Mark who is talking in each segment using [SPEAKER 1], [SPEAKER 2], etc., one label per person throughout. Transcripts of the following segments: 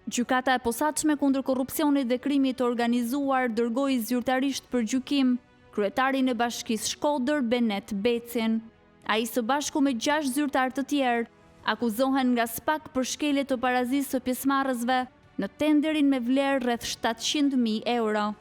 [SPEAKER 1] Gjykata e posaçme kundër korrupsionit dhe krimit të organizuar dërgoi zyrtarisht për gjykim kryetarin e Bashkisë Shkodër Benet Becin. Ai së bashku me 6 zyrtar të tjerë akuzohen nga SPAK për shkelje të parazisë së pjesëmarrësve në tenderin me vlerë rreth 700.000 euro.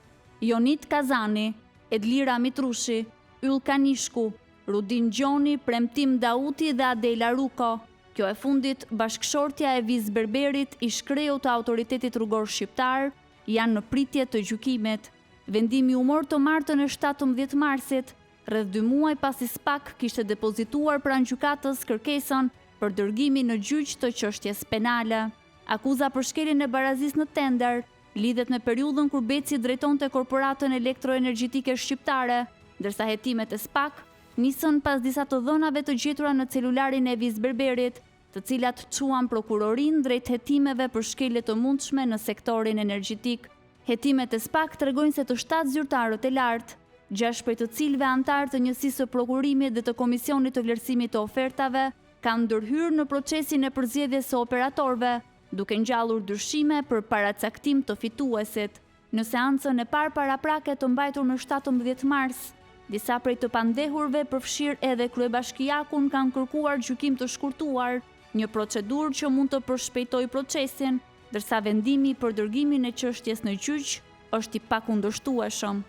[SPEAKER 1] Jonit Kazani, Edlira Mitrushi, Yll Kanishku, Rudin Gjoni, Premtim Dauti dhe Adela Ruko. Kjo e fundit, bashkëshortja e Viz Berberit i shkreu të autoritetit rrugor shqiptar, janë në pritje të gjykimit. Vendimi u mor të martën e 17 marsit, rreth 2 muaj pasi SPAK kishte depozituar pranë gjykatës kërkesën për dërgimin në gjyq të çështjes penale. Akuza për shkeljen e barazisë në tender lidhet me periudhën kur Beci drejtonte korporatën elektroenergjitike shqiptare, ndërsa hetimet e SPAK nisën pas disa të dhënave të gjetura në celularin e Viz Berberit, të cilat çuan prokurorin drejt hetimeve për shkelje të mundshme në sektorin energjetik. Hetimet e SPAK tregojnë se të 7 zyrtarët e lartë, 6 prej të cilëve antar të njësisë së prokurimit dhe të komisionit të vlerësimit të ofertave, kanë ndërhyrë në procesin e përzgjedhjes së operatorëve, duke ngjallur dyshime për paracaktim të fituesit. Në seancën e parë paraprake të mbajtur në 17 mars, disa prej të pandehurve përfshirë edhe kryebashkiakun kanë kërkuar gjykim të shkurtuar, një procedurë që mund të përshpejtojë procesin, ndërsa vendimi për dërgimin e çështjes në gjyq është i pakundërshtueshëm.